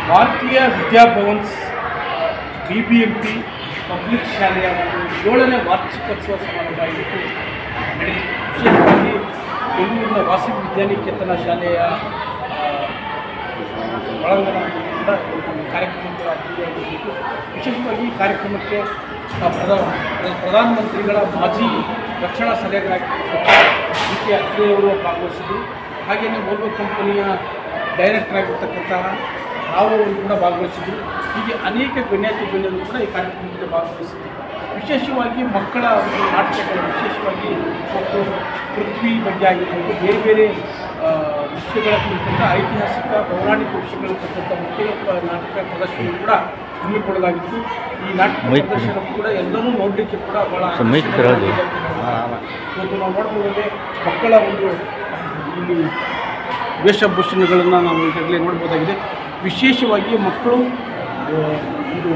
ಭಾರತೀಯ ವಿದ್ಯಾಭವನ್ಸ್ BBMP public ಶಾಲೆಯ ಒಂದು 7ನೇ ವಾರ್ಷಿಕೋತ್ಸವ ಸಮಾರಂಭ ಇವತ್ತು ನಡೆಯಿತು. ವಿಶೇಷವಾಗಿ ಬೆಂಗಳೂರಿನ ವಾಸವಿ ವಿದ್ಯಾನಿಕೇತನ ಶಾಲೆಯ ಒಳಾಂಗಣ ಕೂಡ ಕಾರ್ಯಕ್ರಮಗಳ ಅಭಿವೃದ್ಧಿಯಾಗಿದ್ದು, ವಿಶೇಷವಾಗಿ ಈ ಕಾರ್ಯಕ್ರಮಕ್ಕೆ ಪ್ರಧಾನಮಂತ್ರಿಗಳ ಮಾಜಿ ರಕ್ಷಣಾ ಸಲಹೆಗಾರರಾಗಿರ್ತಕ್ಕಂಥ BK ಅತ್ರೆಯವರು ಭಾಗವಹಿಸಿದರು. ಹಾಗೆಯೇ ವೋಲ್ವೋ ಕಂಪನಿಯ ಡೈರೆಕ್ಟರ್ ಆಗಿರ್ತಕ್ಕಂತಹ ನಾವು ಕೂಡ ಭಾಗವಹಿಸಿದರು. ಹೀಗೆ ಅನೇಕ ಗಣ್ಯಾತಿ ಗಣ್ಯರು ಕೂಡ ಈ ಕಾರ್ಯಕ್ರಮಕ್ಕೆ ಭಾಗವಹಿಸಿದರು. ವಿಶೇಷವಾಗಿ ಮಕ್ಕಳ ನಾಟಕಗಳು, ವಿಶೇಷವಾಗಿ ಮತ್ತು ಪೃಥ್ವಿ ಬಗ್ಗೆ ಆಗಿರ್ಬೋದು, ಬೇರೆ ಬೇರೆ ವಿಷಯಗಳ ಕುರಿತಂಥ ಐತಿಹಾಸಿಕ ಪೌರಾಣಿಕ ವಿಷಯಗಳ ಕುರಿತಂಥ ಮಕ್ಕಳ ನಾಟಕ ಪ್ರದರ್ಶನ ಕೂಡ ಹಮ್ಮಿಕೊಳ್ಳಲಾಗಿತ್ತು. ಈ ನಾಟಕ ಪ್ರದರ್ಶನ ಕೂಡ ಎಲ್ಲರೂ ನೋಡಲಿಕ್ಕೆ ಕೂಡ ಭಾಳ ಇವತ್ತು ನಾವು ನೋಡ್ಬೋದೇ ಮಕ್ಕಳ ಒಂದು ಇಲ್ಲಿ ವೇಷಭೂಷಣಗಳನ್ನು ನಾವು ಈಗಾಗಲೇ ನೋಡ್ಬೋದಾಗಿದೆ. ವಿಶೇಷವಾಗಿ ಮಕ್ಕಳು ಇದು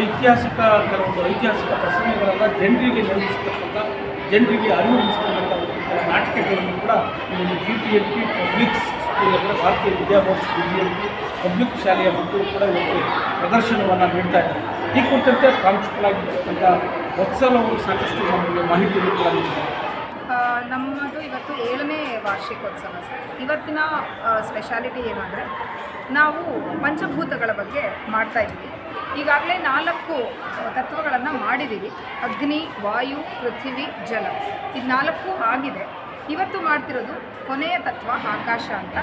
ಐತಿಹಾಸಿಕ ಕೆಲವೊಂದು ಐತಿಹಾಸಿಕ ಪ್ರಸಂಗಗಳನ್ನು ಜನರಿಗೆ ನೆನಪಿಸ್ತಕ್ಕಂಥ, ಜನರಿಗೆ ಅರಿವು ಮೂಡಿಸ್ತಕ್ಕಂಥ ನಾಟಕಗಳನ್ನು ಕೂಡ ಈ ಒಂದು BBMP ಪಬ್ಲಿಕ್ ಸ್ಕೂಲ್ ಅಂದರೆ ಭಾರತೀಯ ವಿದ್ಯಾಭವನ್ಸ್ BBMP ಪಬ್ಲಿಕ್ ಶಾಲೆಯ ಮಕ್ಕಳು ಕೂಡ ಇವತ್ತು ಪ್ರದರ್ಶನವನ್ನು ನೀಡ್ತಾ ಇದ್ದಾರೆ. ಈ ಕುರಿತಂತೆ ಪ್ರಾಂಶುಪಾಲರಾಗಿರ್ತಕ್ಕಂಥ ವತ್ಸಲ ಅವರು ಸಾಕಷ್ಟು ನಮಗೆ ಮಾಹಿತಿಯನ್ನು ಕೂಡ ನೀಡಿದ್ದಾರೆ. ನಮ್ಮದು ಇವತ್ತು 7ನೇ ವಾರ್ಷಿಕೋತ್ಸವ ಸರ್. ಇವತ್ತಿನ ಸ್ಪೆಷಾಲಿಟಿ ಏನು ಅಂದರೆ ನಾವು ಪಂಚಭೂತಗಳ ಬಗ್ಗೆ ಮಾಡ್ತಾ ಇದ್ದೀವಿ. ಈಗಾಗಲೇ 4 ತತ್ವಗಳನ್ನು ಮಾಡಿದ್ದೀವಿ. ಅಗ್ನಿ, ವಾಯು, ಪೃಥ್ವಿ, ಜಲ. ಇದು 4 ಆಗಿದೆ. ಇವತ್ತು ಮಾಡ್ತಿರೋದು ಕೊನೆಯ ತತ್ವ ಆಕಾಶ ಅಂತ.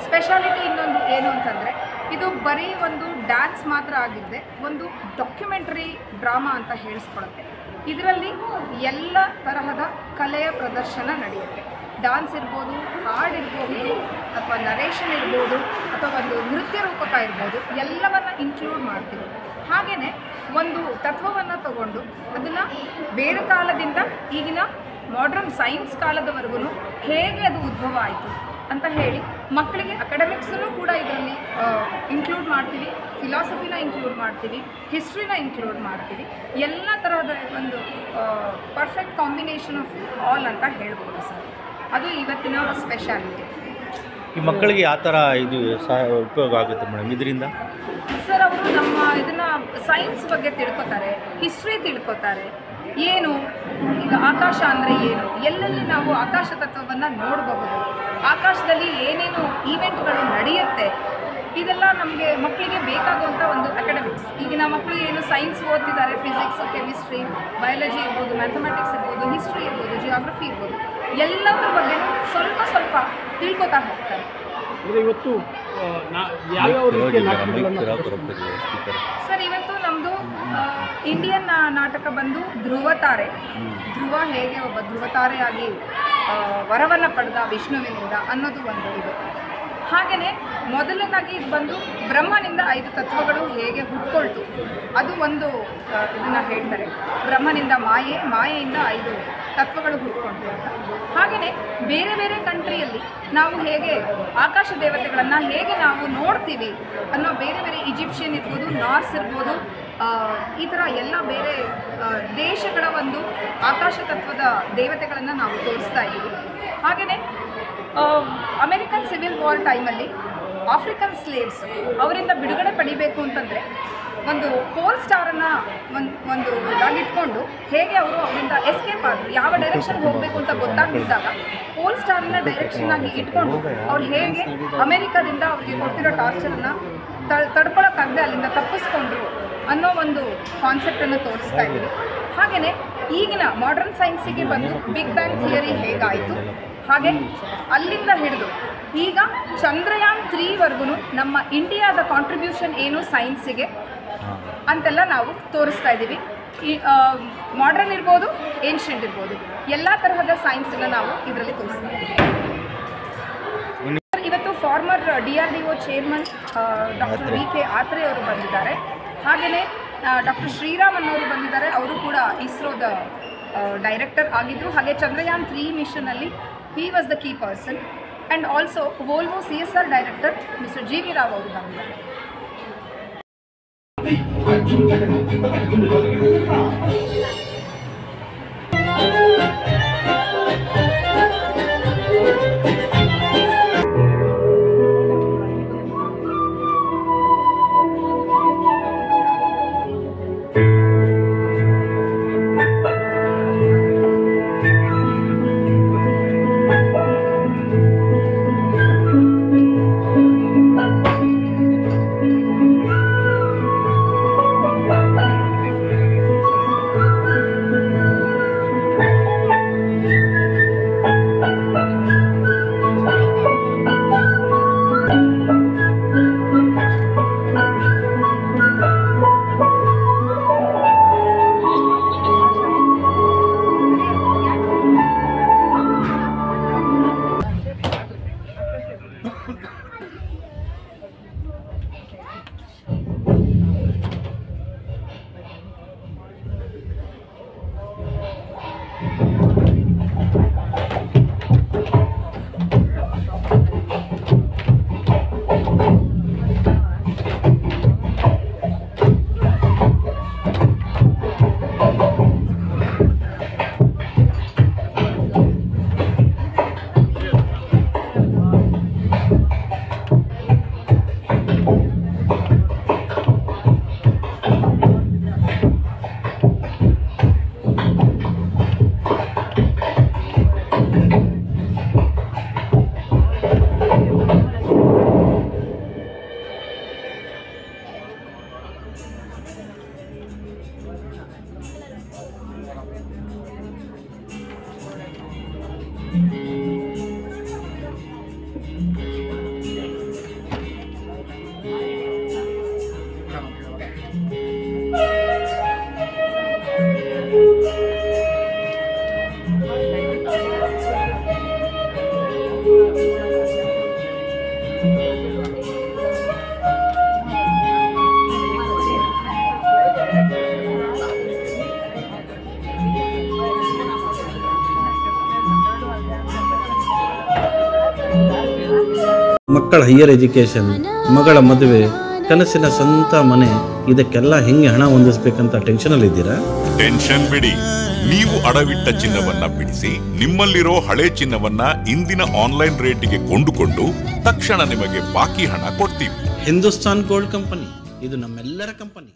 ಸ್ಪೆಷಾಲಿಟಿ ಇನ್ನೊಂದು ಏನು ಅಂತಂದರೆ ಇದು ಬರೀ ಒಂದು ಡ್ಯಾನ್ಸ್ ಮಾತ್ರ ಆಗಿದ್ದೆ ಒಂದು ಡಾಕ್ಯುಮೆಂಟ್ರಿ ಡ್ರಾಮಾ ಅಂತ ಹೇಳಿಸ್ಕೊಳುತ್ತೆ. ಇದರಲ್ಲಿ ಎಲ್ಲ ತರಹದ ಕಲೆಯ ಪ್ರದರ್ಶನ ನಡೆಯುತ್ತೆ. ಡ್ಯಾನ್ಸ್ ಇರ್ಬೋದು, ಹಾಡು ಇರ್ಬೋದು, ಅಥವಾ ನರೇಷನ್ ಇರ್ಬೋದು, ಅಥವಾ ಒಂದು ನೃತ್ಯ ರೂಪಕ ಇರ್ಬೋದು, ಎಲ್ಲವನ್ನು ಇನ್ಕ್ಲೂಡ್ ಮಾಡ್ತೀವಿ. ಹಾಗೆಯೇ ಒಂದು ತತ್ವವನ್ನು ತಗೊಂಡು ಅದನ್ನು ಬೇರೆ ಕಾಲದಿಂದ ಈಗಿನ ಮಾಡ್ರನ್ ಸೈನ್ಸ್ ಕಾಲದವರೆಗೂ ಹೇಗೆ ಅದು ಉದ್ಭವ ಆಯಿತು ಅಂತ ಹೇಳಿ ಮಕ್ಕಳಿಗೆ ಅಕಾಡೆಮಿಕ್ಸನ್ನು ಕೂಡ ಇದರಲ್ಲಿ ಇನ್ಕ್ಲೂಡ್ ಮಾಡ್ತೀವಿ, ಫಿಲಾಸಫಿನ ಇನ್ಕ್ಲೂಡ್ ಮಾಡ್ತೀವಿ, ಹಿಸ್ಟ್ರಿನ ಇನ್ಕ್ಲೂಡ್ ಮಾಡ್ತೀವಿ. ಎಲ್ಲ ತರಹದ ಒಂದು ಪರ್ಫೆಕ್ಟ್ ಕಾಂಬಿನೇಷನ್ ಆಫ್ ಆಲ್ ಅಂತ ಹೇಳ್ಬೋದು ಸರ್. ಅದು ಇವತ್ತಿನ ಸ್ಪೆಷಾಲಿಟಿ. ಈ ಮಕ್ಕಳಿಗೆ ಯಾವ ಥರ ಇದು ಉಪಯೋಗ ಆಗುತ್ತೆ ಮೇಡಮ್ ಇದರಿಂದ? ಸರ್, ಅವರು ನಮ್ಮ ಇದನ್ನು ಸೈನ್ಸ್ ಬಗ್ಗೆ ತಿಳ್ಕೊತಾರೆ, ಹಿಸ್ಟ್ರಿ ತಿಳ್ಕೊತಾರೆ. ಏನು ಈಗ ಆಕಾಶ ಅಂದರೆ ಏನು, ಎಲ್ಲೆಲ್ಲಿ ನಾವು ಆಕಾಶ ತತ್ವವನ್ನು ನೋಡಬಹುದು, ಆಕಾಶದಲ್ಲಿ ಏನೇನು ಈವೆಂಟ್ಗಳು ನಡೆಯುತ್ತೆ, ಇದೆಲ್ಲ ನಮಗೆ ಮಕ್ಕಳಿಗೆ ಬೇಕಾಗುವಂಥ ಒಂದು ಅಕಾಡೆಮಿಕ್ಸ್. ಈಗಿನ ಮಕ್ಕಳು ಏನು ಸೈನ್ಸ್ ಓದ್ತಿದ್ದಾರೆ, ಫಿಸಿಕ್ಸ್, ಕೆಮಿಸ್ಟ್ರಿ, ಬಯಾಲಜಿ ಇರ್ಬೋದು, ಮ್ಯಾಥಮೆಟಿಕ್ಸ್ ಇರ್ಬೋದು, ಹಿಸ್ಟ್ರಿ ಇರ್ಬೋದು, ಜಿಯೋಗ್ರಫಿ ಇರ್ಬೋದು, ಎಲ್ಲದ್ರ ಬಗ್ಗೆ ಸ್ವಲ್ಪ ಸ್ವಲ್ಪ ತಿಳ್ಕೊತಾ ಹೋಗ್ತಾರೆ. ಇವತ್ತು ಯಾವ್ಯಾವ ರೀತಿಯ ಸರ್, ಇವತ್ತು ನಮ್ಮದು ಇಂಡಿಯನ್ ನಾಟಕ ಬಂದು ಧ್ರುವತಾರೆ. ಧ್ರುವ ಹೇಗೆ ಒಬ್ಬ ಧ್ರುವತಾರೆಯಾಗಿ ವರವನ್ನು ಪಡೆದ ವಿಷ್ಣುವಿನಿಂದ ಅನ್ನೋದು ಒಂದು ಇದು. ಹಾಗೆಯೇ ಮೊದಲನೇದಾಗಿ ಇದು ಬಂದು ಬ್ರಹ್ಮನಿಂದ 5 ತತ್ವಗಳು ಹೇಗೆ ಹುಟ್ಕೊಳ್ತು ಅದು ಒಂದು ಇದನ್ನು ಹೇಳ್ತಾರೆ. ಬ್ರಹ್ಮನಿಂದ ಮಾಯೆ, ಮಾಯೆಯಿಂದ 5 ತತ್ವಗಳು ಹುಟ್ಕೊಳ್ತು ಅಂತ. ಹಾಗೆಯೇ ಬೇರೆ ಬೇರೆ ಕಂಟ್ರಿಯಲ್ಲಿ ನಾವು ಹೇಗೆ ಆಕಾಶ ದೇವತೆಗಳನ್ನು ಹೇಗೆ ನಾವು ನೋಡ್ತೀವಿ ಅನ್ನೋ ಬೇರೆ ಬೇರೆ ಈಜಿಪ್ಷಿಯನ್ ಇರ್ಬೋದು, ನಾರ್ಸ್ ಇರ್ಬೋದು, ಈ ಥರ ಎಲ್ಲ ಬೇರೆ ದೇಶಗಳ ಒಂದು ಆಕಾಶ ತತ್ವದ ದೇವತೆಗಳನ್ನು ನಾವು ತೋರಿಸ್ತಾ ಇದ್ದೀವಿ. ಹಾಗೆಯೇ ಅಮೆರಿಕನ್ ಸಿವಿಲ್ ವಾರ್ ಟೈಮಲ್ಲಿ ಆಫ್ರಿಕನ್ ಸ್ಲೇವ್ಸ್ ಅವರಿಂದ ಬಿಡುಗಡೆ ಪಡಿಬೇಕು ಅಂತಂದರೆ ಒಂದು ಪೋಲ್ ಸ್ಟಾರನ್ನು ಒಂದು ಇದಾಗಿಟ್ಕೊಂಡು ಹೇಗೆ ಅವರು ಅವರಿಂದ ಎಸ್ಕೇಪ್ ಆದರು, ಯಾವ ಡೈರೆಕ್ಷನ್ಗೆ ಹೋಗಬೇಕು ಅಂತ ಗೊತ್ತಾಗ್ತಿದ್ದಾಗ ಪೋಲ್ ಸ್ಟಾರನ್ನ ಡೈರೆಕ್ಷನ್ ಆಗಿ ಇಟ್ಕೊಂಡು ಅವ್ರು ಹೇಗೆ ಅಮೆರಿಕದಿಂದ ಅವ್ರಿಗೆ ಕೊಡ್ತಿರೋ ಟಾರ್ಚರನ್ನು ತಡ್ಕೊಳಕ್ಕಾಗದೆ ಅಲ್ಲಿಂದ ತಪ್ಪಿಸ್ಕೊಂಡ್ರು ಅನ್ನೋ ಒಂದು ಕಾನ್ಸೆಪ್ಟನ್ನು ತೋರಿಸ್ತಾ ಇದ್ದೀವಿ. ಹಾಗೆಯೇ ಈಗಿನ ಮಾಡರ್ನ್ ಸೈನ್ಸಿಗೆ ಬಂದು ಬಿಗ್ ಬ್ಯಾಂಗ್ ಥಿಯರಿ ಹೇಗಾಯಿತು, ಹಾಗೆ ಅಲ್ಲಿಂದ ಹಿಡಿದು ಈಗ ಚಂದ್ರಯಾನ್ 3ವರೆಗೂ ನಮ್ಮ ಇಂಡಿಯಾದ ಕಾಂಟ್ರಿಬ್ಯೂಷನ್ ಏನು ಸೈನ್ಸಿಗೆ ಅಂತೆಲ್ಲ ನಾವು ತೋರಿಸ್ತಾ ಇದ್ದೀವಿ. ಈ ಮಾಡ್ರನ್ ಇರ್ಬೋದು, ಏನ್ಷಿಯಂಟ್ ಇರ್ಬೋದು, ಎಲ್ಲ ತರಹದ ಸೈನ್ಸನ್ನು ನಾವು ಇದರಲ್ಲಿ ತೋರಿಸ್ತಾ ಇದ್ದೀವಿ. ಇವತ್ತು farmer DRDO chairman doctor VK ಆತ್ರೆ ಅವರು ಬಂದಿದ್ದಾರೆ. ಹಾಗೆಯೇ ಡಾಕ್ಟರ್ ಶ್ರೀರಾಮ್ ಅನ್ನೋರು ಬಂದಿದ್ದಾರೆ. ಅವರು ಕೂಡ ಇಸ್ರೋದ ಡೈರೆಕ್ಟರ್ ಆಗಿದ್ದರು. ಹಾಗೆ Chandrayaan 3 ಮಿಷನಲ್ಲಿ he was the key person, and also Volvo CSR director Mr. GV Rao ಅವರು ಬಂದಿದ್ದಾರೆ. ಮಕ್ಕಳ ಹೈಯರ್ ಎಜುಕೇಷನ್, ಮಗಳ ಮದುವೆ, ಕನಸಿನ ಸ್ವಂತ ಮನೆ, ಇದಕ್ಕೆಲ್ಲ ಹೆಂಗೆ ಹಣ ಹೊಂದಿಸ್ಬೇಕಂತ ಟೆನ್ಷನಲ್ಲಿದ್ದೀರಾ? ಟೆನ್ಷನ್ ಬಿಡಿ. ನೀವು ಅಡವಿಟ್ಟ ಚಿನ್ನವನ್ನ ಬಿಡಿಸಿ ನಿಮ್ಮಲ್ಲಿರೋ ಹಳೆ ಚಿನ್ನವನ್ನ ಇಂದಿನ ಆನ್ಲೈನ್ ರೇಟಿಗೆ ಕೊಂಡುಕೊಂಡು ತಕ್ಷಣ ನಿಮಗೆ ಬಾಕಿ ಹಣ ಕೊಡ್ತೀವಿ. ಹಿಂದೂಸ್ತಾನ್ ಗೋಲ್ಡ್ ಕಂಪನಿ, ಇದು ನಮ್ಮೆಲ್ಲರ ಕಂಪನಿ.